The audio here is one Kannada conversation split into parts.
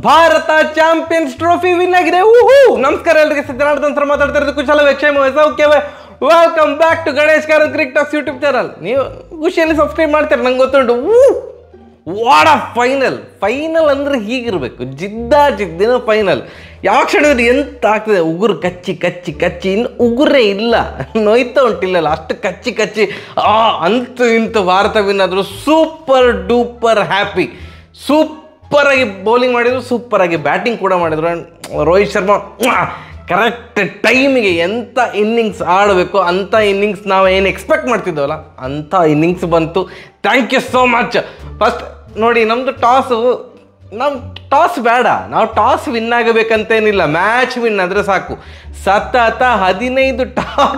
ಭಾರತ ಚಾಂಪಿಯನ್ಸ್ ಟ್ರೋಫಿ ವಿನ್ ಆಗಿದೆ. ನಮಸ್ಕಾರ ಎಲ್ಲರಿಗೆ, ಸಿದ್ದರಾಮಯ್ಯ ಮಾತಾಡ್ತಾ ಇರೋದು ಕುಶಲ ಕ್ಷೇಮ ಸೌಖ್ಯವೇ. Welcome back to Ganesh Karanth cricket talks YouTube channel. ನೀವು ಖುಷಿಯಲ್ಲಿ ಸಬ್ಸ್ಕ್ರೈಬ್ ಮಾಡ್ತೀರಿ, ನಂಗೆ ಗೊತ್ತುಂಟು. ವಾಟ್ ಅ ಫೈನಲ್ ಅಂದ್ರೆ ಹೀಗಿರ್ಬೇಕು, ಜಿದ್ದಿನ ಫೈನಲ್. ಯಾವ ಕ್ಷಣದಲ್ಲಿ ಎಂತ ಆಗ್ತದೆ, ಉಗುರು ಕಚ್ಚಿ ಕಚ್ಚಿ ಕಚ್ಚಿ ಇನ್ನು ಉಗುರೇ ಇಲ್ಲ, ನೋಯ್ತಾ ಉಂಟಿಲ್ಲ, ಅಷ್ಟು ಕಚ್ಚಿ ಕಚ್ಚಿ ಅಂತೂ ಇಂತು ಭಾರತ ವಿನ್ ಆದ್ರು. Super duper happy. ಸೂಪರ್ ಆಗಿ ಬೌಲಿಂಗ್ ಮಾಡಿದ್ರು, ಸೂಪರ್ ಆಗಿ ಬ್ಯಾಟಿಂಗ್ ಕೂಡ ಮಾಡಿದ್ರು. ರೋಹಿತ್ ಶರ್ಮಾ ಕರೆಕ್ಟ್ ಟೈಮಿಗೆ ಎಂಥ ಇನ್ನಿಂಗ್ಸ್ ಆಡಬೇಕು ಅಂಥ ಇನ್ನಿಂಗ್ಸ್ ನಾವು ಏನು ಎಕ್ಸ್ಪೆಕ್ಟ್ ಮಾಡ್ತಿದ್ದವಲ್ಲ ಅಂಥ ಇನ್ನಿಂಗ್ಸ್ ಬಂತು. Thank you so much. First ನೋಡಿ, ನಮ್ಮದು ಟಾಸ್ ಬೇಡ, ನಾವು ಟಾಸ್ ವಿನ್ ಆಗಬೇಕಂತೇನಿಲ್ಲ, ಮ್ಯಾಚ್ ವಿನ್ ಆದರೆ ಸಾಕು. ಸತತ 15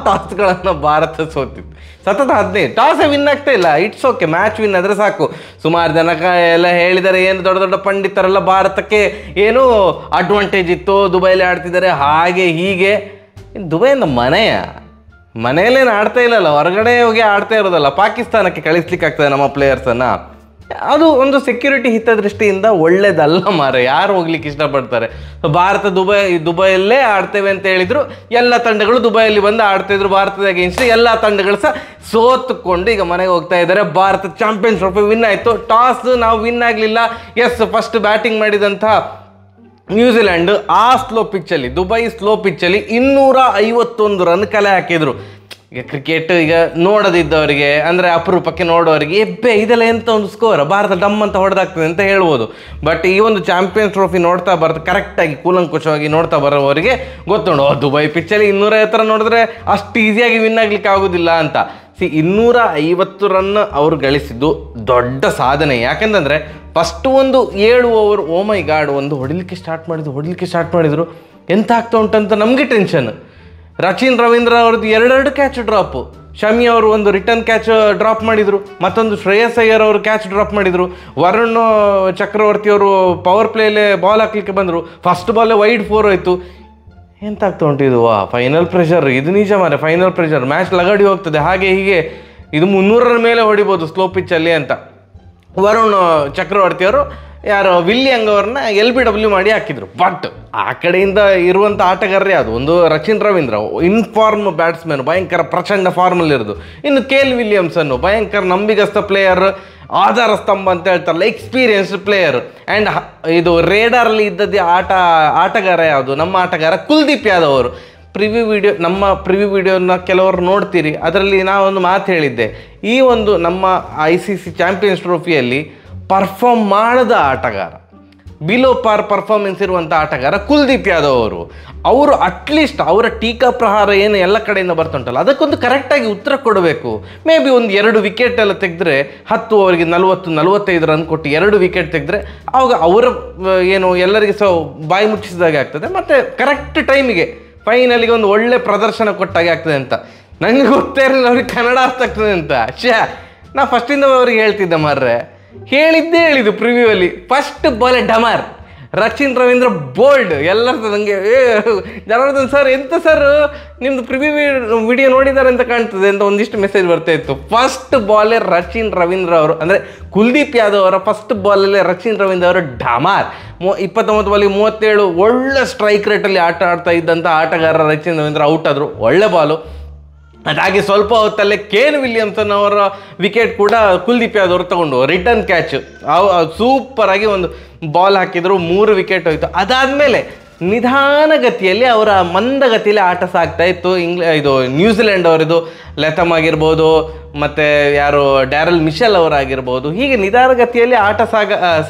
ಟಾಸ್ಗಳನ್ನು ಭಾರತ ಸೋತಿತ್ತು. ಸತತ 15 ಟಾಸ್ ವಿನ್ ಆಗ್ತಾ ಇಲ್ಲ. ಇಟ್ಸ್ ಓಕೆ, ಮ್ಯಾಚ್ ವಿನ್ ಆದರೆ ಸಾಕು. ಸುಮಾರು ಜನ ಎಲ್ಲ ಹೇಳಿದ್ದಾರೆ, ಏನು ದೊಡ್ಡ ದೊಡ್ಡ ಪಂಡಿತರೆಲ್ಲ ಭಾರತಕ್ಕೆ ಏನು ಅಡ್ವಾಂಟೇಜ್ ಇತ್ತು, ದುಬೈಲಿ ಆಡ್ತಿದ್ದಾರೆ ಹಾಗೆ ಹೀಗೆ. ದುಬೈಯಿಂದ ಮನೆಯಲ್ಲೇನು ಆಡ್ತಾ ಇಲ್ಲಲ್ಲ, ಹೊರಗಡೆ ಹೋಗಿ ಆಡ್ತಾ ಇರೋದಲ್ಲ. ಪಾಕಿಸ್ತಾನಕ್ಕೆ ಕಳಿಸ್ಲಿಕ್ಕೆ ಆಗ್ತದೆ ನಮ್ಮ ಪ್ಲೇಯರ್ಸನ್ನು. ಅದು ಒಂದು ಸೆಕ್ಯೂರಿಟಿ ಹಿತದೃಷ್ಟಿಯಿಂದ ಒಳ್ಳೇದಲ್ಲ ಮಾರ, ಯಾರು ಹೋಗ್ಲಿಕ್ಕೆ ಇಷ್ಟಪಡ್ತಾರೆ. ಭಾರತ ದುಬೈಯಲ್ಲೇ ಆಡ್ತೇವೆ ಅಂತ ಹೇಳಿದ್ರು, ಎಲ್ಲ ತಂಡಗಳು ದುಬೈಯಲ್ಲಿ ಬಂದು ಆಡ್ತಿದ್ರು ಭಾರತದ ಅಗೇನ್ಸ್ಟ್. ಎಲ್ಲ ತಂಡಗಳು ಸಹ ಸೋತುಕೊಂಡು ಈಗ ಮನೆಗೆ ಹೋಗ್ತಾ ಇದ್ದಾರೆ. ಭಾರತ ಚಾಂಪಿಯನ್ಸ್ ಟ್ರೋಫಿ ವಿನ್ ಆಯಿತು. ಟಾಸ್ ನಾವು ವಿನ್ ಆಗಲಿಲ್ಲ. ಎಸ್, ಫಸ್ಟ್ ಬ್ಯಾಟಿಂಗ್ ಮಾಡಿದಂಥ ನ್ಯೂಜಿಲೆಂಡ್ ಆ ದುಬೈ ಸ್ಲೋ ಪಿಚ್ಚಲ್ಲಿ 251 ರನ್ ಕಲೆ ಹಾಕಿದ್ರು. ಈಗ ಕ್ರಿಕೆಟ್ ಈಗ ನೋಡದಿದ್ದವರಿಗೆ, ಅಂದರೆ ಅಪರೂಪಕ್ಕೆ ನೋಡೋರಿಗೆ ಇದೆಲ್ಲ ಎಂಥ ಒಂದು ಸ್ಕೋರ್, ಭಾರತ ಡಮ್ ಅಂತ ಹೊಡೆದಾಗ್ತದೆ ಅಂತ ಹೇಳ್ಬೋದು. ಬಟ್ ಈ ಒಂದು ಚಾಂಪಿಯನ್ಸ್ ಟ್ರೋಫಿ ನೋಡ್ತಾ ಕರೆಕ್ಟಾಗಿ ಕೂಲಂಕುಷವಾಗಿ ನೋಡ್ತಾ ಬರೋವರಿಗೆ ಗೊತ್ತುಂಟು, ದುಬೈ ಪಿಚ್ಚಲ್ಲಿ 250 ರನ್ ನೋಡಿದ್ರೆ ಅಷ್ಟು ಈಸಿಯಾಗಿ ವಿನ್ ಆಗ್ಲಿಕ್ಕೆ ಆಗೋದಿಲ್ಲ ಅಂತ. 250 ರನ್ ಅವರು ಗಳಿಸಿದ್ದು ದೊಡ್ಡ ಸಾಧನೆ. ಯಾಕೆಂತಂದರೆ ಫಸ್ಟ್ ಒಂದು 7 ಓವರ್ ಓ ಮೈ ಗಾಡ್ ಒಂದು ಹೊಡಿಲಿಕ್ಕೆ ಸ್ಟಾರ್ಟ್ ಮಾಡಿದ್ರು. ಎಂತ ಆಗ್ತಾ ಉಂಟಂತ ನಮಗೆ ಟೆನ್ಷನ್. ರಚಿನ್ ರವೀಂದ್ರ ಅವ್ರದ್ದು 2 ಕ್ಯಾಚ್ ಡ್ರಾಪು, ಶಮಿ ಅವರು ಒಂದು ರಿಟರ್ನ್ ಕ್ಯಾಚ್ ಡ್ರಾಪ್ ಮಾಡಿದರು, ಮತ್ತೊಂದು ಶ್ರೇಯಸ್ ಅಯ್ಯರ್ ಅವರು ಕ್ಯಾಚ್ ಡ್ರಾಪ್ ಮಾಡಿದರು. ವರುಣ್ ಚಕ್ರವರ್ತಿ ಅವರು ಪವರ್ ಪ್ಲೇಲೇ ಬಾಲ್ ಹಾಕ್ಲಿಕ್ಕೆ ಬಂದರು. ಫಸ್ಟ್ ಬಾಲೇ ವೈಡ್ 4 ಹೋಯಿತು. ಎಂತ ಆಗ್ತಾ ಉಂಟು ಇದು? ಫೈನಲ್ ಪ್ರೆಷರ್, ಇದು ನಿಜ ಮಾರೆ, ಫೈನಲ್ ಪ್ರೆಷರ್. ಮ್ಯಾಚ್ ಲಗಾಡಿ ಹೋಗ್ತದೆ ಹಾಗೆ ಹೀಗೆ. ಇದು 300 ಮೇಲೆ ಹೊಡಿಬೋದು ಸ್ಲೋ ಪಿಚ್ಚಲ್ಲಿ ಅಂತ. ವರುಣ್ ಚಕ್ರವರ್ತಿ ಅವರು ಯಾರು ವಿಲಿಯಂಗ್ ಅವ್ರನ್ನ LBW ಮಾಡಿ ಹಾಕಿದ್ರು. ಬಟ್ ಆ ಕಡೆಯಿಂದ ಇರುವಂಥ ಆಟಗಾರರೇ ಅದು ಒಂದು ರಚಿನ್ ರವೀಂದ್ರ, ಇನ್ಫಾರ್ಮ್ ಬ್ಯಾಟ್ಸ್ಮನ್, ಭಯಂಕರ ಪ್ರಚಂಡ ಫಾರ್ಮಲ್ಲಿರೋದು. ಇನ್ನು KL ವಿಲಿಯಮ್ಸನ್ನು ಭಯಂಕರ ನಂಬಿಗಸ್ತ ಪ್ಲೇಯರ್, ಆಧಾರ ಸ್ತಂಭ ಅಂತ ಹೇಳ್ತಾರಲ್ಲ, ಎಕ್ಸ್ಪೀರಿಯನ್ಸ್ಡ್ ಪ್ಲೇಯರ್. ಆ್ಯಂಡ್ ಇದು ರೇಡಾರಲ್ಲಿ ಇದ್ದದ್ದೇ ಆಟಗಾರ ಯಾವುದು, ನಮ್ಮ ಆಟಗಾರ ಕುಲ್ದೀಪ್ ಯಾದವ್ ಅವರು. ನಮ್ಮ ಪ್ರಿವ್ಯೂ ವಿಡಿಯೋನ ಕೆಲವರು ನೋಡ್ತೀರಿ, ಅದರಲ್ಲಿ ನಾವೊಂದು ಮಾತು ಹೇಳಿದ್ದೆ, ಈ ಒಂದು ನಮ್ಮ ICC ಚಾಂಪಿಯನ್ಸ್ ಟ್ರೋಫಿಯಲ್ಲಿ ಪರ್ಫಾರ್ಮ್ ಮಾಡದ ಆಟಗಾರ, ಬಿಲೋ ಪಾರ್ ಪರ್ಫಾರ್ಮೆನ್ಸ್ ಇರುವಂಥ ಆಟಗಾರ ಕುಲ್ದೀಪ್ ಯಾದವ್ ಅವರು ಅಟ್ಲೀಸ್ಟ್ ಅವರ ಟೀಕಾ ಪ್ರಹಾರ ಏನು ಎಲ್ಲ ಕಡೆಯಿಂದ ಬರ್ತುಂಟಲ್ಲ, ಅದಕ್ಕೊಂದು ಕರೆಕ್ಟಾಗಿ ಉತ್ತರ ಕೊಡಬೇಕು. ಮೇ ಬಿ ಒಂದು 2 ವಿಕೆಟ್ ಎಲ್ಲ ತೆಗೆದ್ರೆ, 10 ಓವರ್ಗೆ 40-45 ರನ್ ಕೊಟ್ಟು 2 ವಿಕೆಟ್ ತೆಗೆದ್ರೆ ಆವಾಗ ಅವರ ಏನು ಎಲ್ಲರಿಗೆ ಸಹ ಬಾಯಿ ಮುಚ್ಚಿಸಿದಾಗೆ ಆಗ್ತದೆ. ಮತ್ತು ಕರೆಕ್ಟ್ ಟೈಮಿಗೆ ಫೈನಲಿಗೆ ಒಂದು ಒಳ್ಳೆ ಪ್ರದರ್ಶನ ಕೊಟ್ಟಾಗೆ ಆಗ್ತದೆ ಅಂತ. ನನಗೆ ಗೊತ್ತೇ ಇರಲಿಲ್ಲ ಅವ್ರಿಗೆ ಕನ್ನಡ ಅರ್ಥ ಆಗ್ತದೆ ಅಂತ. ನಾ ಫಸ್ಟಿಂದ ಅವ್ರಿಗೆ ಹೇಳ್ತಿದ್ದೆ ಮಾರ್ರೆ, ಹೇಳಿದ್ದು ಪ್ರಿವ್ಯೂ ಅಲ್ಲಿ. ಫಸ್ಟ್ ಬಾಲ್ ಡಮಾರ್, ರಚಿನ್ ರವೀಂದ್ರ ಬೋಲ್ಡ್. ಎಲ್ಲರೂ ನನಗೆ ಜನಾರ್ದನ್ ಸರ್ ಎಂತ ಸರ್ ನಿಮ್ಮದು ಪ್ರಿವ್ಯೂ ವಿಡಿಯೋ ನೋಡಿದ್ದಾರೆ ಅಂತ ಕಾಣ್ತದೆ ಅಂತ ಒಂದಿಷ್ಟು ಮೆಸೇಜ್ ಬರ್ತಾ ಇತ್ತು. ಫಸ್ಟ್ ಬಾಲೇ ರಚಿನ್ ರವೀಂದ್ರ ಅವರು, ಅಂದರೆ ಕುಲ್ದೀಪ್ ಯಾದವ್ ಅವರ ಫಸ್ಟ್ ಬಾಲಲ್ಲೇ ರಚಿನ್ ರವೀಂದ್ರ ಅವರು ಡಮಾರ್. 29 ಬಾಲಿಗೆ 37 ಒಳ್ಳೆ ಸ್ಟ್ರೈಕ್ ರೇಟಲ್ಲಿ ಆಡ್ತಾ ಇದ್ದಂಥ ಆಟಗಾರ ರಚಿನ್ ರವೀಂದ್ರ ಔಟ್ ಆದರು. ಒಳ್ಳೆ ಬಾಲು. ಅದಾಗಿ ಸ್ವಲ್ಪ ಹೊತ್ತಲ್ಲೇ KL ವಿಲಿಯಮ್ಸನ್ ಅವರ ವಿಕೆಟ್ ಕೂಡ ಕುಲ್ದೀಪ್ ಯಾದವ್ ಅವರು ತಗೊಂಡು ರಿಟರ್ನ್ ಕ್ಯಾಚ್ ಸೂಪರಾಗಿ ಒಂದು ಬಾಲ್ ಹಾಕಿದ್ರು, 3 ವಿಕೆಟ್ ಹೋಯಿತು. ಅದಾದಮೇಲೆ ನಿಧಾನಗತಿಯಲ್ಲಿ ಅವರ ಮಂದಗತಿಯಲ್ಲಿ ಆಟ ಸಾಗ್ತಾ ಇತ್ತು. ಇದು ನ್ಯೂಜಿಲೆಂಡ್ ಅವರದು ಲೆಥಮ್ ಆಗಿರ್ಬೋದು, ಮತ್ತು ಯಾರು ಡ್ಯಾರಲ್ ಮಿಶೆಲ್ ಅವರಾಗಿರ್ಬೋದು, ಹೀಗೆ ನಿಧಾನಗತಿಯಲ್ಲಿ ಆಟ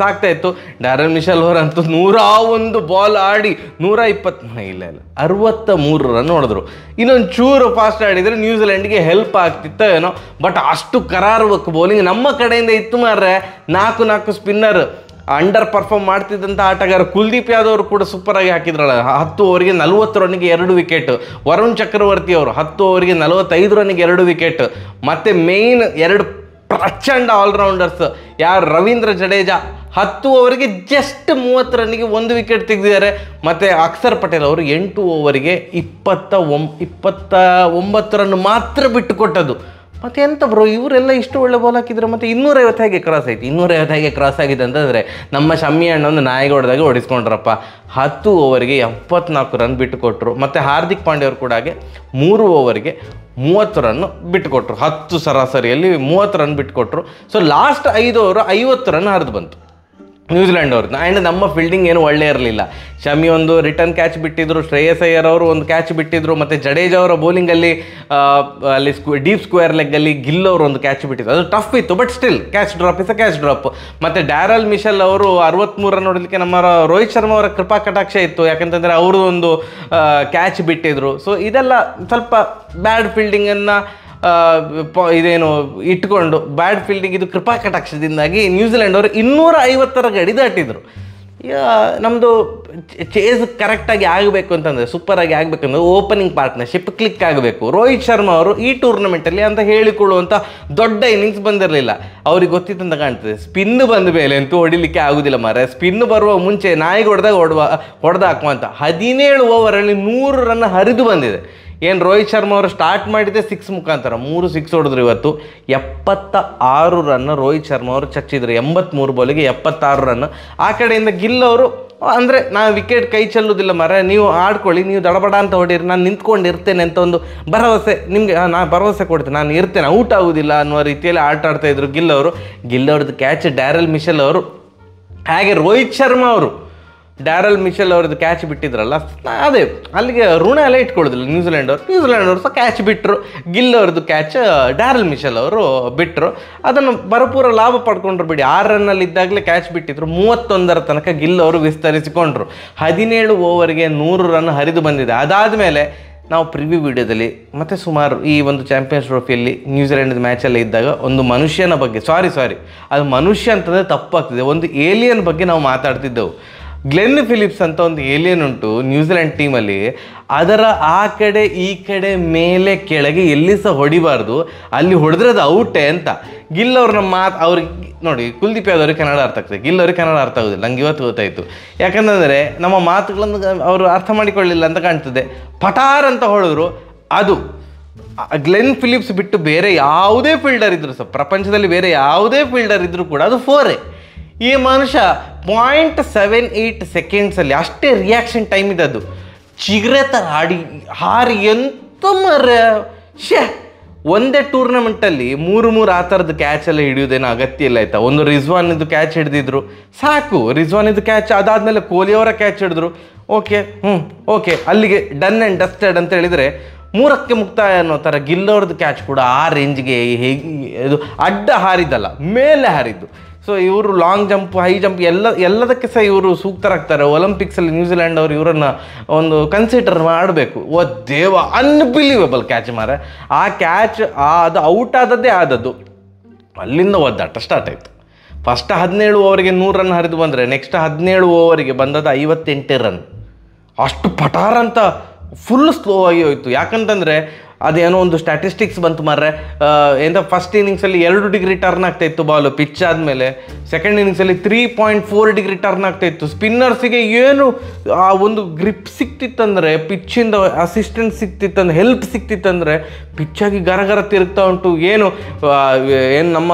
ಸಾಗ್ತಾ ಇತ್ತು. ಡ್ಯಾರಲ್ ಮಿಶೆಲ್ ಅವರಂತೂ 101 ಬಾಲ್ ಆಡಿ 63 ರನ್ ಹೊಡೆದ್ರು. ಇನ್ನೊಂದು ಚೂರು ಫಾಸ್ಟ್ ಆಡಿದರೆ ನ್ಯೂಜಿಲೆಂಡ್ಗೆ ಹೆಲ್ಪ್ ಆಗ್ತಿತ್ತೋ ಏನೋ. ಬಟ್ ಅಷ್ಟು ಕರಾರುವಕ್ಕು ಬೌಲಿಂಗ್ ನಮ್ಮ ಕಡೆಯಿಂದ ಇತ್ತು ಮಾರ್ರೆ. 4 ಸ್ಪಿನ್ನರ್ ಅಂಡರ್ ಪರ್ಫಾರ್ಮ್ ಮಾಡ್ತಿದ್ದಂಥ ಆಟಗಾರ ಕುಲ್ದೀಪ್ ಯಾದವ್ ಅವರು ಕೂಡ ಸೂಪರಾಗಿ ಹಾಕಿದ್ರಲ್ಲ. 10 ಓವರ್ಗೆ 40 ರನ್ನಿಗೆ 2 ವಿಕೆಟ್. ವರುಣ್ ಚಕ್ರವರ್ತಿ ಅವರು 10 ಓವರ್ಗೆ 45 ರನ್ನಿಗೆ 2 ವಿಕೆಟ್. ಮತ್ತು ಮೇಯ್ನ್ 2 ಪ್ರಚಂಡ ಆಲ್ರೌಂಡರ್ಸ್ ಯಾರು ರವೀಂದ್ರ ಜಡೇಜಾ 10 ಓವರ್ಗೆ ಜಸ್ಟ್ 30 ರನ್ನಿಗೆ 1 ವಿಕೆಟ್ ತೆಗೆದಿದ್ದಾರೆ. ಮತ್ತು ಅಕ್ಷರ್ ಪಟೇಲ್ ಅವರು 8 ಓವರ್ಗೆ 29 ರನ್ ಮಾತ್ರ ಬಿಟ್ಟು ಕೊಟ್ಟದ್ದು. ಮತ್ತು ಎಂತ ಬ್ರೋ ಇವರೆಲ್ಲ ಇಷ್ಟು ಒಳ್ಳೆ ಬಾಲ್ ಹಾಕಿದ್ರು, ಮತ್ತು 250 ಹೇಗೆ ಕ್ರಾಸ್ ಆಯಿತು? 250 ಹೇಗೆ ಕ್ರಾಸ್ ಆಗಿದೆ ಅಂತಂದರೆ ನಮ್ಮ ಶಮ್ಮಿ ಅಣ್ಣ ಒಂದು ನಾಯಿಗೆ ಹೊಡೆದಾಗ ಹೊಡಿಸ್ಕೊಂಡ್ರಪ್ಪ. 10 ಓವರ್ಗೆ 74 ರನ್ ಬಿಟ್ಟು ಕೊಟ್ಟರು. ಮತ್ತು ಹಾರ್ದಿಕ್ ಪಾಂಡ್ಯ ಅವರು ಕೂಡ ಹಾಗೆ 3 ಓವರ್ಗೆ 30 ರನ್ ಬಿಟ್ಟುಕೊಟ್ರು. 10 ಸರಾಸರಿಯಲ್ಲಿ 30 ರನ್ ಬಿಟ್ಟುಕೊಟ್ರು. ಸೊ ಲಾಸ್ಟ್ 5 ಓವರ್ 50 ರನ್ ಹರಿದು ಬಂತು ನ್ಯೂಜಿಲೆಂಡ್ ಅವ್ರದ್ದು. ಆ್ಯಂಡ್ ನಮ್ಮ ಫೀಲ್ಡಿಂಗ್ ಏನು ಒಳ್ಳೆ ಇರಲಿಲ್ಲ. ಶಮಿ ಒಂದು ರಿಟರ್ನ್ ಕ್ಯಾಚ್ ಬಿಟ್ಟಿದ್ರು, ಶ್ರೇಯಸ್ ಅಯ್ಯರ್ ಅವರು ಒಂದು ಕ್ಯಾಚ್ ಬಿಟ್ಟಿದ್ರು, ಮತ್ತು ಜಡೇಜಾ ಅವರ ಬೌಲಿಂಗಲ್ಲಿ ಅಲ್ಲಿ ಡೀಪ್ ಸ್ಕ್ವೇರ್ ಲೆಗ್ಗಲ್ಲಿ ಗಿಲ್ ಅವರು ಒಂದು ಕ್ಯಾಚ್ ಬಿಟ್ಟಿದ್ರು. ಅದು ಟಫ್ ಇತ್ತು, but still catch drop is a catch drop. ಮತ್ತು ಡ್ಯಾರಲ್ ಮಿಶೆಲ್ ಅವರು 63 ರನ್ ಹೊಡಲಿಕ್ಕೆ ನಮ್ಮ ರೋಹಿತ್ ಶರ್ಮಾ ಅವರ ಕೃಪಾ ಕಟಾಕ್ಷ ಇತ್ತು, ಯಾಕಂತಂದರೆ ಅವರು ಒಂದು ಕ್ಯಾಚ್ ಬಿಟ್ಟಿದ್ರು. ಸೊ ಇದೆಲ್ಲ ಸ್ವಲ್ಪ ಬ್ಯಾಡ್ ಫೀಲ್ಡಿಂಗನ್ನು ಇದೇನು ಇಟ್ಕೊಂಡು ಬ್ಯಾಡ್ ಫೀಲ್ಡಿಂಗ್ ಇದು ಕೃಪಾ ಕಟಾಕ್ಷದಿಂದಾಗಿ ನ್ಯೂಜಿಲೆಂಡ್ ಅವರು 250 ಗಡಿ ದಾಟಿದ್ರು. ಈಗ ನಮ್ಮದು ಚೇಸ್ ಕರೆಕ್ಟಾಗಿ ಆಗಬೇಕು ಅಂತಂದರೆ, ಸೂಪರಾಗಿ ಆಗಬೇಕಂದ್ರೆ ಓಪನಿಂಗ್ ಪಾರ್ಟ್ನರ್ಶಿಪ್ ಕ್ಲಿಕ್ ಆಗಬೇಕು. ರೋಹಿತ್ ಶರ್ಮಾ ಅವರು ಈ ಟೂರ್ನಮೆಂಟಲ್ಲಿ ಅಂತ ಹೇಳಿಕೊಳ್ಳುವಂಥ ದೊಡ್ಡ ಇನ್ನಿಂಗ್ಸ್ ಬಂದಿರಲಿಲ್ಲ. ಅವ್ರಿಗೆ ಗೊತ್ತಿತ್ತಂತ ಕಾಣ್ತದೆ. ಸ್ಪಿನ್ ಬಂದ ಮೇಲೆ ಅಂತೂ ಹೊಡಿಲಿಕ್ಕೆ ಆಗೋದಿಲ್ಲ ಮಾರೆ. ಸ್ಪಿನ್ ಬರುವ ಮುಂಚೆ ನಾಯಿಗೆ ಹೊಡೆದ ಹಾಕುವಂತ 17 ಓವರಲ್ಲಿ 100 ರನ್ ಹರಿದು ಬಂದಿದೆ. ಏನು ರೋಹಿತ್ ಶರ್ಮಾ ಅವರು ಸ್ಟಾರ್ಟ್ ಮಾಡಿದ್ದೆ 6 ಮುಖಾಂತರ, 3 6 ಹೊಡೆದ್ರು. ಇವತ್ತು 76 ರನ್ ರೋಹಿತ್ ಶರ್ಮಾ ಅವರು ಚಚ್ಚಿದ್ರು. 83 ಬಾಲಿಗೆ 76 ರನ್. ಆ ಕಡೆಯಿಂದ ಗಿಲ್ ಅವರು ಅಂದರೆ ನಾನು ವಿಕೆಟ್ ಕೈ ಚೆಲ್ಲೋದಿಲ್ಲ ಮರ, ನೀವು ಆಡ್ಕೊಳ್ಳಿ, ನೀವು ದಡಬಡ ಅಂತ ಹೊಡೀರಿ, ನಾನು ನಿಂತ್ಕೊಂಡಿರ್ತೇನೆ ಅಂತ ಒಂದು ಭರವಸೆ ನಿಮಗೆ ನಾನು ಭರವಸೆ ಕೊಡ್ತೇನೆ, ನಾನು ಇರ್ತೇನೆ, ಔಟ್ ಆಗೋದಿಲ್ಲ ಅನ್ನುವ ರೀತಿಯಲ್ಲಿ ಆಡ್ತಾಯಿದ್ರು ಗಿಲ್ ಅವರು. ಗಿಲ್ ಅವ್ರದ್ದು ಕ್ಯಾಚ್ ಡ್ಯಾರಲ್ ಮಿಶೆಲ್ ಅವರು, ಹಾಗೆ ರೋಹಿತ್ ಶರ್ಮಾ ಅವರು ಡ್ಯಾರಲ್ ಮಿಶೆಲ್ ಅವ್ರದ್ದು ಕ್ಯಾಚ್ ಬಿಟ್ಟಿದ್ರಲ್ಲ, ಅದೇ ಅಲ್ಲಿಗೆ ಋಣ ಎಲ್ಲ ಇಟ್ಕೊಳ್ಳೋದಿಲ್ಲ ನ್ಯೂಜಿಲೆಂಡ್ ಅವರು ಸಹ ಕ್ಯಾಚ್ ಬಿಟ್ಟರು. ಗಿಲ್ ಅವ್ರದ್ದು ಕ್ಯಾಚ್ ಡ್ಯಾರಲ್ ಮಿಶೆಲ್ ಅವರು ಬಿಟ್ಟರು. ಅದನ್ನು ಭರಪೂರ ಲಾಭ ಪಡ್ಕೊಂಡ್ರು ಬಿಡಿ. 6 ರನ್ನಲ್ಲಿ ಇದ್ದಾಗಲೇ ಕ್ಯಾಚ್ ಬಿಟ್ಟಿದ್ರು. 31ರ ತನಕ ಗಿಲ್ ಅವರು ವಿಸ್ತರಿಸಿಕೊಂಡ್ರು. 17 ಓವರ್ಗೆ 100 ರನ್ ಹರಿದು ಬಂದಿದೆ. ಅದಾದಮೇಲೆ ನಾವು ಪ್ರಿವ್ಯೂ ವಿಡಿಯೋದಲ್ಲಿ ಮತ್ತು ಸುಮಾರು ಈ ಒಂದು ಚಾಂಪಿಯನ್ಸ್ ಟ್ರೋಫಿಯಲ್ಲಿ ನ್ಯೂಜಿಲೆಂಡ್ ಮ್ಯಾಚಲ್ಲಿ ಇದ್ದಾಗ ಒಂದು ಮನುಷ್ಯನ ಬಗ್ಗೆ ಸಾರಿ ಅದು ಮನುಷ್ಯ ಅಂತಂದರೆ ತಪ್ಪಾಗ್ತಿದೆ, ಒಂದು ಏಲಿಯನ್ ಬಗ್ಗೆ ನಾವು ಮಾತಾಡ್ತಿದ್ದೆವು. ಗ್ಲೆನ್ ಫಿಲಿಪ್ಸ್ ಅಂತ ಒಂದು ಏಲಿಯನ್ ಉಂಟು ನ್ಯೂಜಿಲೆಂಡ್ ಟೀಮಲ್ಲಿ. ಅದರ ಆ ಕಡೆ ಈ ಕಡೆ ಮೇಲೆ ಕೆಳಗೆ ಎಲ್ಲಿ ಸಹ ಹೊಡಿಬಾರ್ದು, ಅಲ್ಲಿ ಹೊಡೆದ್ರೆ ಅದು ಔಟೇ ಅಂತ. ಗಿಲ್ ಅವ್ರ ನಮ್ಮ ಅವ್ರಿಗೆ ನೋಡಿ, ಕುಲ್ದೀಪ್ ಯಾದವ್ರಿಗೆ ಕನ್ನಡ ಅರ್ಥ ಆಗ್ತದೆ, ಗಿಲ್ ಅವ್ರಿಗೆ ಕನ್ನಡ ಅರ್ಥ ಆಗೋದಿಲ್ಲ. ನಂಗೆ ಇವತ್ತು ಗೊತ್ತಾಯಿತು. ಯಾಕಂತಂದರೆ ನಮ್ಮ ಮಾತುಗಳನ್ನು ಅವರು ಅರ್ಥ ಮಾಡಿಕೊಳ್ಳಿಲ್ಲ ಅಂತ ಕಾಣ್ತದೆ. ಪಟಾರ್ ಅಂತ ಹೊಡೆದ್ರು. ಅದು ಗ್ಲೆನ್ ಫಿಲಿಪ್ಸ್ ಬಿಟ್ಟು ಬೇರೆ ಯಾವುದೇ ಫೀಲ್ಡರ್ ಇದ್ದರೂ ಸಹ, ಪ್ರಪಂಚದಲ್ಲಿ ಬೇರೆ ಯಾವುದೇ ಫೀಲ್ಡರ್ ಇದ್ದರೂ ಕೂಡ ಅದು 4. ಈ ಮನುಷ್ಯ 0.78 ಸೆಕೆಂಡ್ಸಲ್ಲಿ ಅಷ್ಟೇ ರಿಯಾಕ್ಷನ್ ಟೈಮ್ ಇದೆ. ಅದು ಚಿಗ್ರೆ ಥರ ಹಾರಿ ಎಂತ ಮರ ಒಂದೇ ಟೂರ್ನಮೆಂಟಲ್ಲಿ 3 ಆ ಥರದ್ದು ಕ್ಯಾಚೆಲ್ಲ ಹಿಡಿಯೋದೇನೋ ಅಗತ್ಯ ಇಲ್ಲ ಆಯಿತಾ. ಒಂದು ರಿಜ್ವಾನಿದ್ದು ಕ್ಯಾಚ್ ಹಿಡಿದಿದ್ರು ಸಾಕು, ರಿಜ್ವಾನಿದ್ದು ಕ್ಯಾಚ್. ಅದಾದಮೇಲೆ ಕೊಹ್ಲಿಯವರ ಕ್ಯಾಚ್ ಹಿಡಿದ್ರು. ಓಕೆ ಅಲ್ಲಿಗೆ ಡನ್ ಆ್ಯಂಡ್ ಡಸ್ಟೆಡ್ ಅಂತ ಹೇಳಿದರೆ 3ಕ್ಕೆ ಮುಕ್ತಾಯ ಅನ್ನೋ ಥರ. ಗಿಲ್ ಅವ್ರದ್ದು ಕ್ಯಾಚ್ ಕೂಡ ಆ ರೇಂಜ್ಗೆ ಹೇಗೆ ಇದು ಅಡ್ಡ ಹಾರಿದ್ದಲ್ಲ, ಮೇಲೆ ಹಾರಿದ್ದು. ಸೊ ಇವರು ಲಾಂಗ್ ಜಂಪ್, ಹೈ ಜಂಪ್ ಎಲ್ಲದಕ್ಕೆ ಸಹ ಇವರು ಸೂಕ್ತರಾಗ್ತಾರೆ. ಒಲಿಂಪಿಕ್ಸಲ್ಲಿ ನ್ಯೂಜಿಲೆಂಡ್ ಅವರು ಇವರನ್ನು ಒಂದು ಕನ್ಸಿಡರ್ ಮಾಡಬೇಕು. ದೇವ, ಅನ್ಬಿಲೀವೇಬಲ್ ಕ್ಯಾಚ್ ಮಾರೆ. ಆ ಕ್ಯಾಚ್ ಅದು ಔಟ್ ಆದದ್ದು ಅಲ್ಲಿಂದ ಒದ್ದಾಟ ಸ್ಟಾರ್ಟ್ ಆಯಿತು. ಫಸ್ಟ್ 17 ಓವರಿಗೆ 100 ರನ್ ಹರಿದು ಬಂದರೆ ನೆಕ್ಸ್ಟ್ 17 ಓವರಿಗೆ ಬಂದದ್ದು 58 ರನ್. ಅಷ್ಟು ಪಟಾರ್ ಅಂತ ಫುಲ್ ಸ್ಲೋ ಆಗಿ ಹೋಯಿತು. ಯಾಕಂತಂದರೆ ಅದೇನೋ ಒಂದು ಸ್ಟ್ಯಾಟಿಸ್ಟಿಕ್ಸ್ ಬಂತು ಮಾರ್ರೆ. ಎಂತ ಫಸ್ಟ್ ಇನ್ನಿಂಗ್ಸಲ್ಲಿ 2 ಡಿಗ್ರಿ ಟರ್ನ್ ಆಗ್ತಾಯಿತ್ತು ಬಾಲು ಪಿಚ್ ಆದಮೇಲೆ. ಸೆಕೆಂಡ್ ಇನ್ನಿಂಗ್ಸಲ್ಲಿ 3.4 ಡಿಗ್ರಿ ಟರ್ನ್ ಆಗ್ತಾಯಿತ್ತು. ಸ್ಪಿನ್ನರ್ಸಿಗೆ ಏನು ಆ ಒಂದು ಗ್ರಿಪ್ ಸಿಕ್ತಿತ್ತಂದರೆ, ಪಿಚ್ಚಿಂದ ಅಸಿಸ್ಟೆಂಟ್ ಸಿಕ್ತಿತ್ತಂದ್ರೆ, ಹೆಲ್ಪ್ ಸಿಕ್ತಿತ್ತಂದರೆ ಪಿಚ್ಚಾಗಿ ಗರಗರ ತಿರುಗ್ತಾ ಉಂಟು. ಏನು ನಮ್ಮ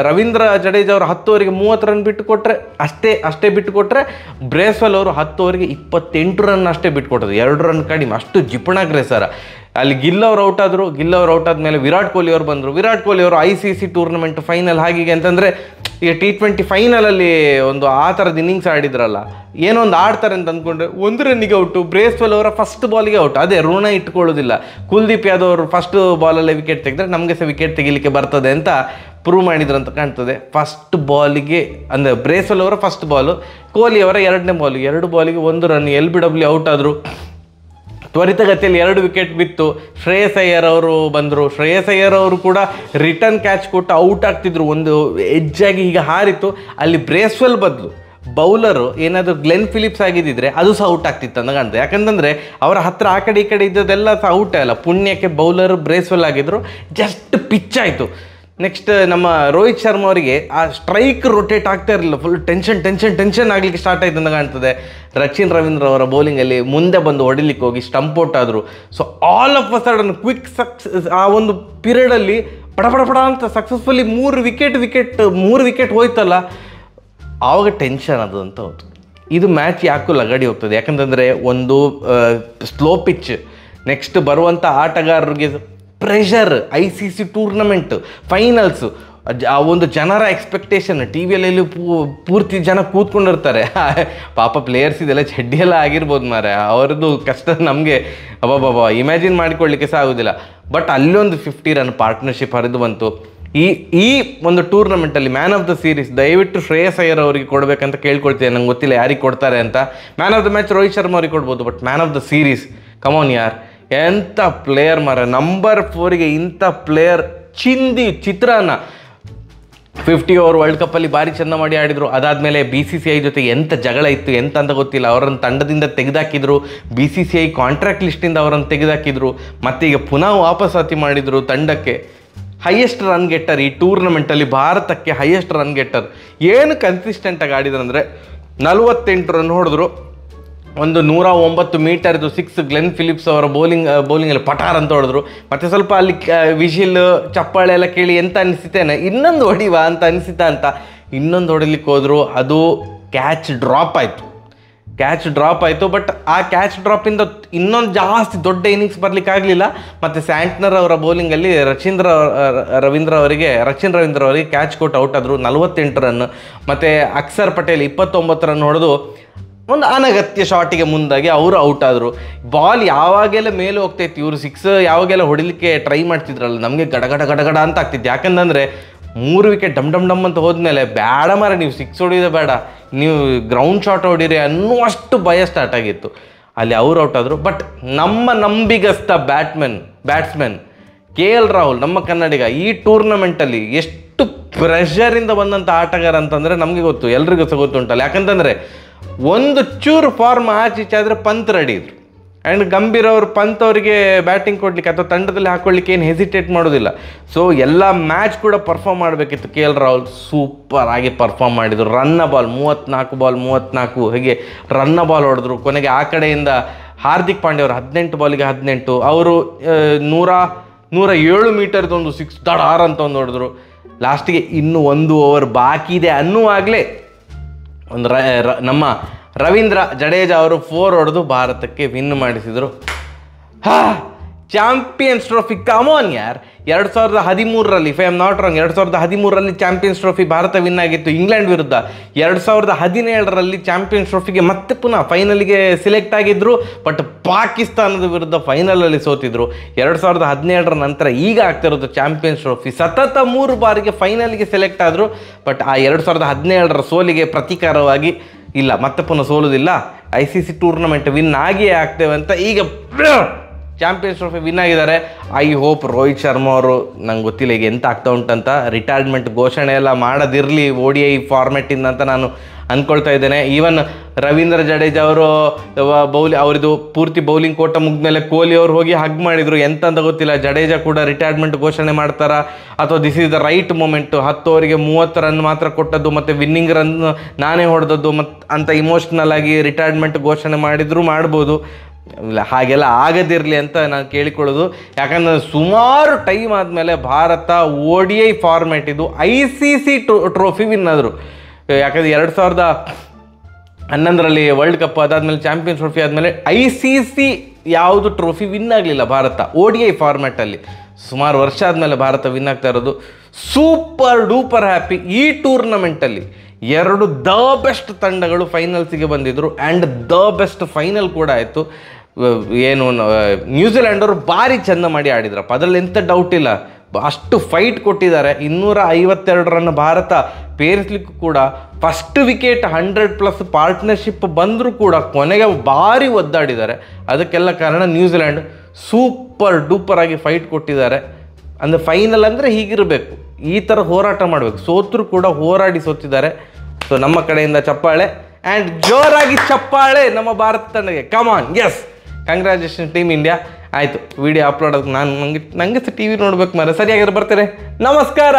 ರವೀಂದ್ರ ಜಡೇಜಾ ಅವರು 10 ಓವರಿಗೆ 30 ರನ್ ಬಿಟ್ಟು ಕೊಟ್ಟರೆ ಅಷ್ಟೇ ಬಿಟ್ಟು ಕೊಟ್ಟರೆ, ಬ್ರೇಸ್ವೆಲ್ ಅವರು 10 ಓವರಿಗೆ 28 ರನ್ ಅಷ್ಟೇ ಬಿಟ್ಟುಕೊಟ್ಟರು. 2 ರನ್ ಕಡಿಮೆ. ಅಷ್ಟು ಜಿಪುಣಾಗ್ರೆ ಸರ. ಅಲ್ಲಿ ಗಿಲ್ ಅವರು ಔಟ್ ಆದರು. ಗಿಲ್ ಅವರು ಔಟ್ ಆದಮೇಲೆ ವಿರಾಟ್ ಕೊಹ್ಲಿ ಅವರು ಬಂದರು. ವಿರಾಟ್ ಕೊಹ್ಲಿ ಅವರು ICC ಟೂರ್ನಮೆಂಟ್ ಫೈನಲ್ ಹಾಗೆ ಅಂತಂದರೆ ಈಗ T20 ಫೈನಲಲ್ಲಿ ಒಂದು ಆ ಥರದ ಇನ್ನಿಂಗ್ಸ್ ಆಡಿದ್ರಲ್ಲ, ಏನೋ ಒಂದು ಆಡ್ತಾರೆ ಅಂತ ಅಂದ್ಕೊಂಡ್ರೆ 1 ರನ್ನಿಗೆ ಔಟು. ಬ್ರೇಸ್ವೆಲ್ ಅವರ ಫಸ್ಟ್ ಬಾಲಿಗೆ ಔಟ್. ಅದೇ ಋಣ ಇಟ್ಕೊಳ್ಳೋದಿಲ್ಲ. ಕುಲ್ದೀಪ್ ಯಾದವ್ ಅವರು ಫಸ್ಟ್ ಬಾಲಲ್ಲೇ ವಿಕೆಟ್ ತೆಗೆದ್ರೆ ನಮಗೆ ಸಹ ವಿಕೆಟ್ ತೆಗಿಲಿಕ್ಕೆ ಬರ್ತದೆ ಅಂತ ಪ್ರೂವ್ ಮಾಡಿದ್ರು ಅಂತ ಕಾಣ್ತದೆ. ಫಸ್ಟ್ ಬಾಲಿಗೆ ಅಂದರೆ ಬ್ರೇಸ್ವೆಲ್ ಅವರ ಫಸ್ಟ್ ಬಾಲು, ಕೊಹ್ಲಿ ಅವರ 2ನೇ ಬಾಲು, 2 ಬಾಲಿಗೆ 1 ರನ್. LBW ಔಟ್ ಆದರು. ತ್ವರಿತಗತಿಯಲ್ಲಿ 2 ವಿಕೆಟ್ ಬಿತ್ತು. ಶ್ರೇಯಸ್ ಅಯ್ಯರ್ ಅವರು ಬಂದರು. ಶ್ರೇಯಸ್ ಅಯ್ಯರ್ ಅವರು ಕೂಡ ರಿಟರ್ನ್ ಕ್ಯಾಚ್ ಕೊಟ್ಟು ಔಟ್ ಆಗ್ತಿದ್ರು. ಒಂದು ಎಜ್ಜಾಗಿ ಹೀಗೆ ಹಾರಿತು. ಅಲ್ಲಿ ಬ್ರೇಸ್ವೆಲ್ ಬದಲು ಬೌಲರು ಏನಾದರೂ ಗ್ಲೆನ್ ಫಿಲಿಪ್ಸ್ ಆಗಿದ್ದಿದ್ರೆ ಅದು ಸಹ ಔಟ್ ಆಗ್ತಿತ್ತು ಅಂತ ಕಾಣ್ತದೆ. ಯಾಕಂತಂದರೆ ಅವರ ಹತ್ರ ಆ ಕಡೆ ಈ ಕಡೆ ಇದ್ದದೆಲ್ಲ ಸಹ ಔಟೇ ಅಲ್ಲ. ಪುಣ್ಯಕ್ಕೆ ಬೌಲರು ಬ್ರೇಸ್ವೆಲ್ ಆಗಿದ್ದರು. ಜಸ್ಟ್ ಪಿಚ್ ಆಯಿತು. ನೆಕ್ಸ್ಟ್ ನಮ್ಮ ರೋಹಿತ್ ಶರ್ಮಾ ಅವರಿಗೆ ಆ ಸ್ಟ್ರೈಕ್ ರೊಟೇಟ್ ಆಗ್ತಾ ಇರಲಿಲ್ಲ. ಫುಲ್ ಟೆನ್ಷನ್ ಆಗಲಿಕ್ಕೆ ಸ್ಟಾರ್ಟ್ ಆಯ್ತು ಅಂತ ಕಾಣ್ತದೆ. ರಚಿನ್ ರವೀಂದ್ರ ಅವರ ಬೌಲಿಂಗಲ್ಲಿ ಮುಂದೆ ಬಂದು ಹೊಡಿಲಿಕ್ಕೆ ಹೋಗಿ ಸ್ಟಂಪ್ ಔಟ್ ಆದರು. So all of a sudden quick ಆ ಒಂದು ಪೀರಿಯಡಲ್ಲಿ ಪಡ ಪಡ ಪಡ ಅಂತ ಸಕ್ಸಸ್ಫುಲಿ 3 ವಿಕೆಟ್ ಹೋಯ್ತಲ್ಲ, ಆವಾಗ ಟೆನ್ಷನ್ ಅದು ಅಂತ ಹೋಯ್ತು. ಇದು ಮ್ಯಾಚ್ ಯಾಕೂ ಲಗಾಡಿ ಹೋಗ್ತದೆ, ಯಾಕಂತಂದರೆ ಒಂದು ಸ್ಲೋ ಪಿಚ್, ನೆಕ್ಸ್ಟ್ ಬರುವಂಥ ಆಟಗಾರರಿಗೆ ಪ್ರೆಷರ್, ICC ಟೂರ್ನಮೆಂಟ್ ಫೈನಲ್ಸು, ಆ ಒಂದು ಜನರ ಎಕ್ಸ್ಪೆಕ್ಟೇಷನ್, ಟಿ ವಿಯಲ್ಲಿ ಪೂರ್ತಿ ಜನ ಕೂತ್ಕೊಂಡಿರ್ತಾರೆ. ಪಾಪ ಪ್ಲೇಯರ್ಸ್ ಇದೆಲ್ಲ ಚಡ್ಡಿಯೆಲ್ಲ ಆಗಿರ್ಬೋದು ಮಾರೆ, ಅವ್ರದ್ದು ಕಷ್ಟ ನಮಗೆ ಅಬ್ಬಬ್ಬ ಇಮ್ಯಾಜಿನ್ ಮಾಡಿಕೊಳ್ಳಿಕ್ಕೆ ಸಹ ಆಗೋದಿಲ್ಲ. ಬಟ್ ಅಲ್ಲೊಂದು 50 ರನ್ ಪಾರ್ಟ್ನರ್ಶಿಪ್ ಹರಿದು ಬಂತು. ಈ ಒಂದು ಟೂರ್ನಮೆಂಟಲ್ಲಿ ಮ್ಯಾನ್ ಆಫ್ ದ ಸೀರೀಸ್ ದಯವಿಟ್ಟು ಶ್ರೇಯಸ್ ಅಯ್ಯರ್ ಅವರಿಗೆ ಕೊಡಬೇಕಂತ ಕೇಳ್ಕೊಳ್ತೇನೆ. ನಂಗೆ ಗೊತ್ತಿಲ್ಲ ಯಾರಿಗೆ ಕೊಡ್ತಾರೆ ಅಂತ. Man of the match Rohit Sharma ಅವ್ರಿಗೆ ಕೊಡ್ಬೋದು, but man of the series come on ಯಾರ್, ಎಂಥ ಪ್ಲೇಯರ್ ಮಾರ. ನಂಬರ್ 4ಗೆ ಇಂಥ ಪ್ಲೇಯರ್ ಚಿತ್ರಾನ್ನ 50 ಓವರ್ ವರ್ಲ್ಡ್ ಕಪ್ಪಲ್ಲಿ ಭಾರಿ ಚೆಂದ ಮಾಡಿ ಆಡಿದರು. ಅದಾದಮೇಲೆ BCCI ಜೊತೆ ಎಂಥ ಜಗಳ ಇತ್ತು ಎಂತ ಅಂತ ಗೊತ್ತಿಲ್ಲ, ಅವರನ್ನು ತಂಡದಿಂದ ತೆಗೆದಾಕಿದ್ರು. BCCI ಕಾಂಟ್ರಾಕ್ಟ್ ಲಿಸ್ಟಿಂದ ಅವರನ್ನು ತೆಗೆದಾಕಿದ್ರು. ಮತ್ತೀಗ ಪುನಃ ವಾಪಸಾತಿ ಮಾಡಿದರು ತಂಡಕ್ಕೆ. ಹೈಯೆಸ್ಟ್ ರನ್ ಗೆಟ್ಟರ್ ಈ ಟೂರ್ನಮೆಂಟಲ್ಲಿ, ಭಾರತಕ್ಕೆ ಹೈಯೆಸ್ಟ್ ರನ್ ಗೆಟ್ಟರ್. ಏನು ಕನ್ಸಿಸ್ಟೆಂಟಾಗಿ ಆಡಿದ್ರಂದರೆ 48 ರನ್ ಹೊಡೆದ್ರು, ಒಂದು 109 ಮೀಟರ್ದು 6 ಗ್ಲೆನ್ ಫಿಲಿಪ್ಸ್ ಅವರ ಬೌಲಿಂಗಲ್ಲಿ ಪಟಾರ್ ಅಂತ ಹೊಡೆದ್ರು. ಮತ್ತು ಸ್ವಲ್ಪ ಅಲ್ಲಿ ವಿಶಿಲ್ ಚಪ್ಪಾಳೆ ಎಲ್ಲ ಕೇಳಿ ಎಂತ ಅನಿಸಿತೇನೆ, ಇನ್ನೊಂದು ಹೊಡಿವಾ ಅಂತ ಅನಿಸಿತಾ ಅಂತ ಇನ್ನೊಂದು ಹೊಡಿಲಿಕ್ಕೆ ಹೋದರು. ಅದು ಕ್ಯಾಚ್ ಡ್ರಾಪ್ ಆಯಿತು. ಬಟ್ ಆ ಕ್ಯಾಚ್ ಡ್ರಾಪಿಂದ ಇನ್ನೊಂದು ಜಾಸ್ತಿ ದೊಡ್ಡ ಇನ್ನಿಂಗ್ಸ್ ಬರಲಿಕ್ಕೆ ಆಗಲಿಲ್ಲ. ಮತ್ತು ಸ್ಯಾಂಟ್ನರ್ ಅವರ ಬೌಲಿಂಗಲ್ಲಿ ರಚಿನ್ ರವೀಂದ್ರ ಅವರಿಗೆ ಕ್ಯಾಚ್ ಕೊಟ್ಟು ಔಟ್ ಆದರು, 48 ರನ್. ಮತ್ತು ಅಕ್ಷರ್ ಪಟೇಲ್ 29 ರನ್ ಹೊಡೆದು ಒಂದು ಅನಗತ್ಯ ಶಾಟಿಗೆ ಮುಂದಾಗಿ ಅವರು ಔಟ್ ಆದರು. ಬಾಲ್ ಯಾವಾಗೆಲ್ಲ ಮೇಲೆ ಹೋಗ್ತಾಯಿತ್ತು, ಇವರು 6 ಯಾವಾಗೆಲ್ಲ ಹೊಡಿಲಿಕ್ಕೆ ಟ್ರೈ ಮಾಡ್ತಿದ್ರಲ್ಲ, ನಮಗೆ ಗಡಗಡ ಅಂತ ಆಗ್ತಿತ್ತು. ಯಾಕಂತಂದರೆ 3 ವಿಕೆಟ್ ಡಮ್ ಅಂತ ಹೋದ್ಮೇಲೆ ಬೇಡ ಮಾರ, ನೀವು 6 ಹೊಡಿಯೋದೇ ಬೇಡ, ನೀವು ಗ್ರೌಂಡ್ ಶಾಟ್ ಹೊಡೀರಿ ಅನ್ನುವಷ್ಟು ಭಯ ಸ್ಟಾರ್ಟ್ ಆಗಿತ್ತು. ಅಲ್ಲಿ ಅವರು ಔಟ್ ಆದರು. ಬಟ್ ನಮ್ಮ ನಂಬಿಗಸ್ತ ಬ್ಯಾಟ್ಸ್ಮನ್ KL ರಾಹುಲ್, ನಮ್ಮ ಕನ್ನಡಿಗ, ಈ ಟೂರ್ನಮೆಂಟಲ್ಲಿ ಎಷ್ಟು ಪ್ರೆಷರಿಂದ ಬಂದಂಥ ಆಟಗಾರ ಅಂತಂದರೆ ನಮಗೆ ಗೊತ್ತು, ಎಲ್ರಿಗೂ ಸಹ ಗೊತ್ತುಂಟಲ್ಲ. ಯಾಕಂತಂದರೆ ಒಂದು ಚೂರು ಫಾರ್ಮ್ ಆಚೀಚಾದರೆ ಪಂತ್ ರೆಡಿ ಇದ್ರು. ಆ್ಯಂಡ್ ಗಂಭೀರ್ ಅವರು ಪಂತ್ ಅವರಿಗೆ ಬ್ಯಾಟಿಂಗ್ ಕೊಡಲಿಕ್ಕೆ ಅಥವಾ ತಂಡದಲ್ಲಿ ಹಾಕ್ಕೊಳ್ಳಿಕ್ಕೆ ಏನು ಹೆಸಿಟೇಟ್ ಮಾಡೋದಿಲ್ಲ. ಸೊ ಎಲ್ಲ ಮ್ಯಾಚ್ ಕೂಡ ಪರ್ಫಾರ್ಮ್ ಮಾಡಬೇಕಿತ್ತು. KL ರಾಹುಲ್ ಸೂಪರ್ ಆಗಿ ಪರ್ಫಾರ್ಮ್ ಮಾಡಿದರು. ರನ್ನ ಬಾಲ್ 34 ಹೀಗೆ ರನ್ನ ಬಾಲ್ ಹೊಡೆದ್ರು. ಕೊನೆಗೆ ಆ ಕಡೆಯಿಂದ ಹಾರ್ದಿಕ್ ಪಾಂಡ್ಯ ಅವರು 18 ಬಾಲಿಗೆ 18, ಅವರು 107 ಮೀಟರ್ದೊಂದು 6 ದಡಾರ್ ಅಂತ ಒಂದು ಹೊಡೆದ್ರು. ಲಾಸ್ಟಿಗೆ ಇನ್ನೂ 1 ಓವರ್ ಬಾಕಿ ಇದೆ ಅನ್ನುವಾಗಲೇ ಒಂದು ನಮ್ಮ ರವೀಂದ್ರ ಜಡೇಜಾ ಅವರು 4 ಹೊಡೆದು ಭಾರತಕ್ಕೆ ವಿನ್ ಮಾಡಿಸಿದರು. ಚಾಂಪಿಯನ್ಸ್ ಟ್ರೋಫಿ ಕಮಾನ್ ಯಾರ್. 2013ರಲ್ಲಿ if I am not wrong, 2013ರಲ್ಲಿ ಚಾಂಪಿಯನ್ಸ್ ಟ್ರೋಫಿ ಭಾರತ ವಿನ್ ಆಗಿತ್ತು ಇಂಗ್ಲೆಂಡ್ ವಿರುದ್ಧ. 2017ರಲ್ಲಿ ಚಾಂಪಿಯನ್ಸ್ ಟ್ರೋಫಿಗೆ ಮತ್ತೆ ಪುನಃ ಫೈನಲ್ಗೆ ಸಿಲೆಕ್ಟ್ ಆಗಿದ್ದರು. ಬಟ್ ಪಾಕಿಸ್ತಾನದ ವಿರುದ್ಧ ಫೈನಲಲ್ಲಿ ಸೋತಿದ್ರು. 2017ರ ನಂತರ ಈಗ ಆಗ್ತಿರೋದು ಚಾಂಪಿಯನ್ಸ್ ಟ್ರೋಫಿ, ಸತತ 3 ಬಾರಿಗೆ ಫೈನಲ್ಗೆ ಸೆಲೆಕ್ಟ್ ಆದರು. ಬಟ್ ಆ 2017ರ ಸೋಲಿಗೆ ಪ್ರತೀಕಾರವಾಗಿ ಇಲ್ಲ, ಮತ್ತೆ ಪುನಃ ಸೋಲುವುದಿಲ್ಲ, ICC ಟೂರ್ನಮೆಂಟ್ ವಿನ್ ಆಗಿಯೇ ಆಗ್ತೇವೆ ಅಂತ ಈಗ ಚಾಂಪಿಯನ್ಸ್ ಟ್ರೋಫಿ ವಿನ್ ಆಗಿದ್ದಾರೆ. ಐ ಹೋಪ್ ರೋಹಿತ್ ಶರ್ಮಾ ಅವರು, ನಂಗೆ ಗೊತ್ತಿಲ್ಲ ಈಗ ಎಂತ ಆಗ್ತಾ ಉಂಟಂತ, ರಿಟೈರ್ಮೆಂಟ್ ಘೋಷಣೆ ಎಲ್ಲ ಮಾಡೋದಿರಲಿ ODI ಫಾರ್ಮೆಟಿಂದ ಅಂತ ನಾನು ಅಂದ್ಕೊಳ್ತಾ ಇದ್ದೇನೆ. ಈವನ್ ರವೀಂದ್ರ ಜಡೇಜಾ ಅವರು ಅವರದು ಪೂರ್ತಿ ಬೌಲಿಂಗ್ ಕೋಟ ಮುಗಿದ್ಮೇಲೆ ಕೊಹ್ಲಿ ಅವರು ಹೋಗಿ ಹಗ್ ಮಾಡಿದರು. ಎಂತ ಅಂತ ಗೊತ್ತಿಲ್ಲ, ಜಡೇಜಾ ಕೂಡ ರಿಟೈರ್ಮೆಂಟ್ ಘೋಷಣೆ ಮಾಡ್ತಾರಾ ಅಥವಾ this is the right moment. 10 ಓವರಿಗೆ 30 run ಮಾತ್ರ ಕೊಟ್ಟದ್ದು ಮತ್ತು ವಿನ್ನಿಂಗ್ ರನ್ ನಾನೇ ಹೊಡೆದದ್ದು ಅಂತ ಇಮೋಷ್ನಲ್ ಆಗಿ ರಿಟೈರ್ಮೆಂಟ್ ಘೋಷಣೆ ಮಾಡಿದ್ರು ಮಾಡ್ಬೋದು. ಇಲ್ಲ, ಹಾಗೆಲ್ಲ ಆಗದಿರಲಿ ಅಂತ ನಾನು ಕೇಳಿಕೊಳ್ಳೋದು. ಯಾಕಂದರೆ ಸುಮಾರು ಟೈಮ್ ಆದಮೇಲೆ ಭಾರತ ODI ಫಾರ್ಮ್ಯಾಟ್ ಇದು ICC ಟ್ರೋಫಿ ವಿನ್ ಆದರು. ಯಾಕಂದರೆ 2011ರಲ್ಲಿ ವರ್ಲ್ಡ್ ಕಪ್, ಅದಾದಮೇಲೆ ಚಾಂಪಿಯನ್ಸ್ ಟ್ರೋಫಿ ಆದಮೇಲೆ ICC ಯಾವುದು ಟ್ರೋಫಿ ವಿನ್ ಆಗಲಿಲ್ಲ ಭಾರತ ODI ಫಾರ್ಮ್ಯಾಟಲ್ಲಿ. ಸುಮಾರು ವರ್ಷ ಆದಮೇಲೆ ಭಾರತ ವಿನ್ ಆಗ್ತಾ ಇರೋದು. Super duper happy. ಈ ಟೂರ್ನಮೆಂಟಲ್ಲಿ 2 ದ ಬೆಸ್ಟ್ ತಂಡಗಳು ಫೈನಲ್ಸಿಗೆ ಬಂದಿದ್ದರು ಆ್ಯಂಡ್ ದ ಬೆಸ್ಟ್ ಫೈನಲ್ ಕೂಡ ಆಯಿತು. ಏನು ನ್ಯೂಜಿಲ್ಯಾಂಡ್ ಅವರು ಭಾರಿ ಚೆಂದ ಮಾಡಿ ಆಡಿದ್ರಪ್ಪ, ಅದರಲ್ಲಿ ಎಂಥ ಡೌಟ್ ಇಲ್ಲ. ಅಷ್ಟು ಫೈಟ್ ಕೊಟ್ಟಿದ್ದಾರೆ. 252 ರನ್ ಭಾರತ ಪೇರಿಸ್ಲಿಕ್ಕೂ ಕೂಡ ಫಸ್ಟ್ ವಿಕೆಟ್ 100+ ಪಾರ್ಟ್ನರ್ಶಿಪ್ ಬಂದರೂ ಕೂಡ ಕೊನೆಗೆ ಭಾರಿ ಒದ್ದಾಡಿದ್ದಾರೆ. ಅದಕ್ಕೆಲ್ಲ ಕಾರಣ ನ್ಯೂಜಿಲ್ಯಾಂಡ್ ಸೂಪರ್ ಡೂಪರ್ ಆಗಿ ಫೈಟ್ ಕೊಟ್ಟಿದ್ದಾರೆ. ಅಂದರೆ ಫೈನಲ್ ಅಂದರೆ ಹೀಗಿರಬೇಕು, ಈ ಥರ ಹೋರಾಟ ಮಾಡಬೇಕು. ಸೋತರೂ ಕೂಡ ಹೋರಾಡಿ ಸೋತಿದ್ದಾರೆ. ಸೊ ನಮ್ಮ ಕಡೆಯಿಂದ ಚಪ್ಪಾಳೆ, ಆ್ಯಂಡ್ ಜೋರಾಗಿ ಚಪ್ಪಾಳೆ ನಮ್ಮ ಭಾರತ ತಂಡಕ್ಕೆ. ಕಮಾನ್, ಎಸ್, ಕಂಗ್ರ್ಯಾಚುಲೇಷನ್ ಟೀಮ್ ಇಂಡಿಯಾ. ಆಯಿತು, ವಿಡಿಯೋ ಅಪ್ಲೋಡ್ ಆಗಿ ನನಗೆ ಟಿ ವಿ ನೋಡ್ಬೇಕು ಮಾರೆ. ಸರಿಯಾಗಿರೋ ಬರ್ತೇನೆ. ನಮಸ್ಕಾರ.